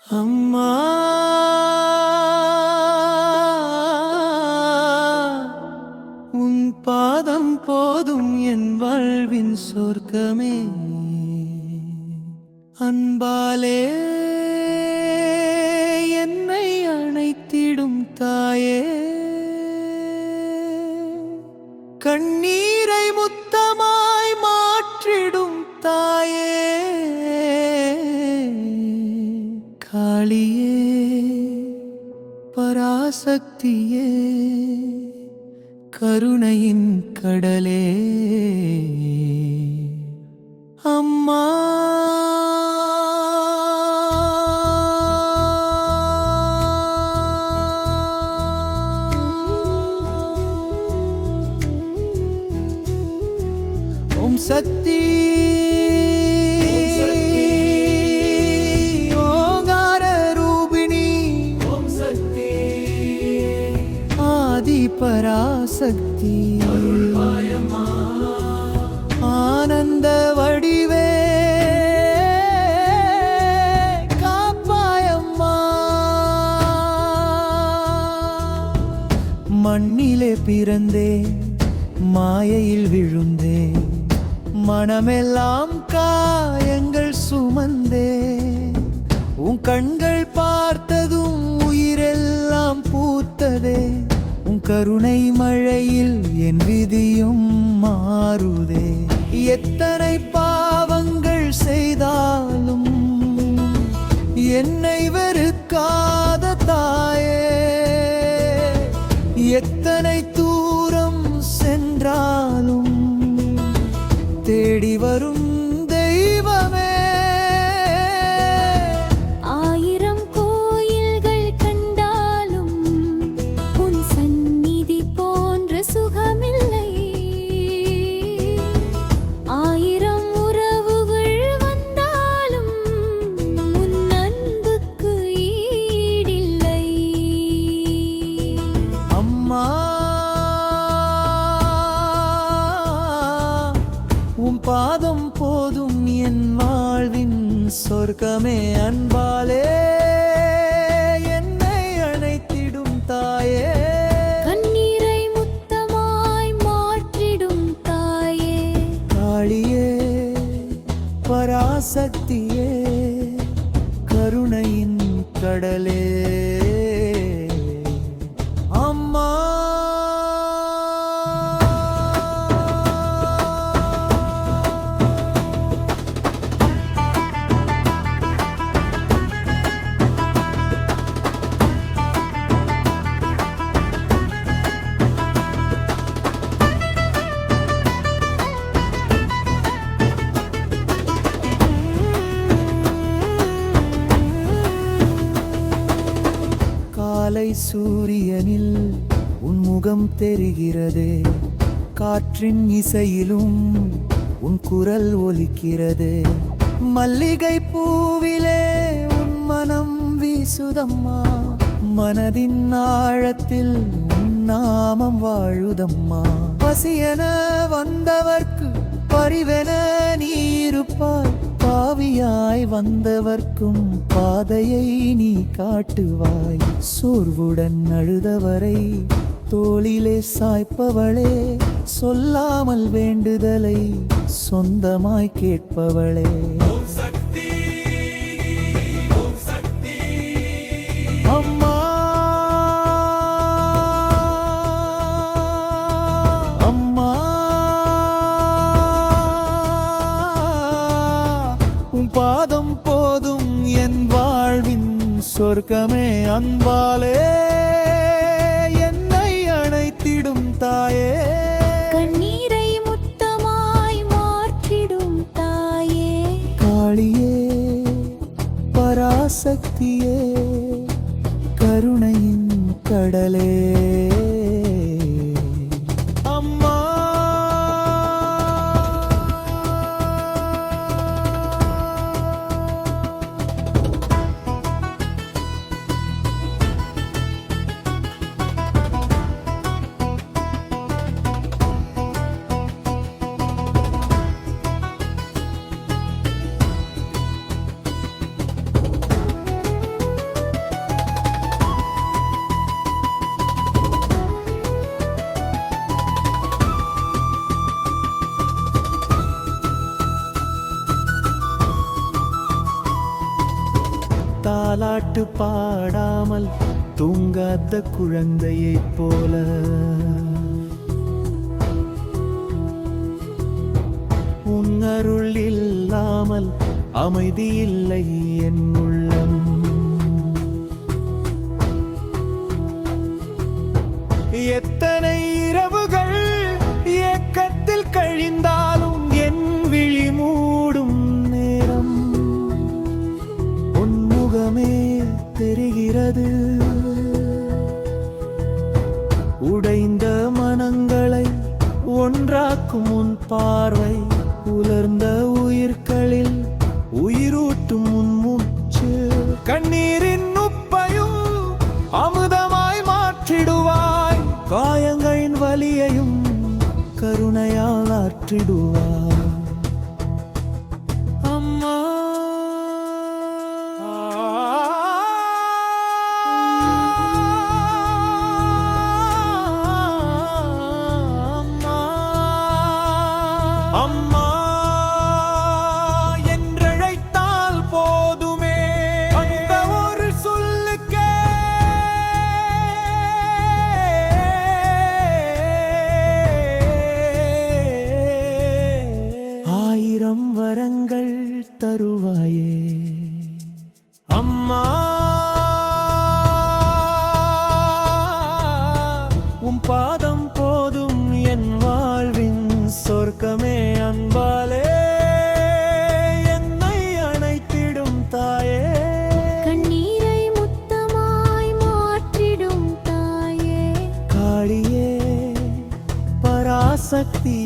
அம்மா, உன் பாதம் போதும் என் வாழ்வின் சொர்க்கமே. அன்பாலே என்னை அணைத்திடும் தாயே, கண்ணீரை முத்தமாய் மாற்றிடும் தாயே, காளியே பராசக்தியே, கருணையின் கடலே. அம்மா, ஓம் சக்தி ஓங்கார ரூபிணி, ஓம் சக்தி ஆதி பராசக்தி, ஆனந்த வடிவே காப்பாயம்மா. மண்ணிலே பிறந்தேன், மாயையில் விழுந்தேன், மனமெல்லாம் காயங்கள் சுமந்தே. உன் கண்கள் பார்த்ததும் உயிரெல்லாம் பூத்ததே. உன் கருணை மழையில் என் விதியும் மாறுதே. எத்தனை பாவங்கள் செய்தாலும் என்னை வெறுக்காத தாயே, எத்தனை தூரம் சென்றாலும் தேடி வரும் தெய்வமே. ஆயிரம் கோயில்கள் கண்டாலும் உன் சந்நிதி போன்ற சுகமில்லை. ஆயிரம் உறவுகள் வந்தாலும் உன் அன்புக்கு ஈடில்லை. அம்மா, உன் பாதம் போதும் என் வாழ்வின் சொர்க்கமே. அன்பாலே என்னை அணைத்திடும் தாயே, கண்ணீரை முத்தமாய் மாற்றிடும் தாயே, காளியே பராசக்தியே, கருணையின் கடலே. அம்மா, காலை சூரியனில் உன் முகம் தெரிகிறதே. காற்றின் இசையிலும் உன் குரல் ஒலிக்கிறதே. மல்லிகை பூவிலே உன் மனம் வீசுதம்மா. மனதின் ஆழத்தில் உன் நாமம் வாழுதம்மா. பசியென வந்தவர்க்கு பரிவென நீ இருப்பாய். பாவியாய் வந்தவர்க்கும் பாதையை நீ காட்டுவாய். சோர்வுடன் அழுதவரை தோளிலே சாய்ப்பவளே, சொல்லாமல் வேண்டுதலை சொந்தமாய் கேட்பவளே. அம்மா, அம்மா, உன் பாதம் போதும் என் வாழ்வின் சொர்க்கமே. அன்பாலே என்னை அணைத்திடும் தாயே, கண்ணீரை முத்தமாய் மாற்றிடும் தாயே, காளியே பராசக்தியே, கருணையின் கடலே. அம்மா, தாலாட்டு பாடாமல் தூங்காத குழந்தையைப் போல உன் அருள் இல்லாமல் அமைதி இல்லை என் உள்ளம். எத்தனை இரவுகள் ஏக்கத்தில் கழிந்தாலும் என் விழி மூடும் நேரம் உன் முகமே தெரிகிறது. உடைந்த மனங்களை ஒன்றாக்கும் உன் பார்வை, உலர்ந்த உயிர்களில் உயிரூட்டும் உன் மூச்சு. கண்ணீரின் உப்பையும் அமுதமாய் மாற்றிடுவாய், காயங்களின் வலியையும் கருணையால் ஆற்றிடுவாய். அம்மா அம்மா என்றழைத்தால் போதுமே, அந்த ஒரு சொல்லுக்கே ஆயிரம் வரங்கள் தருவாயே. அம்மா உம் பாதம் போதும் என் வாழ்வின் சொர்க்கமே. அன்பாலே என்னை அணைத்திடும் தாயே, கண்ணீரை முத்தமாய் மாற்றிடும் தாயே. காளியே பராசக்தி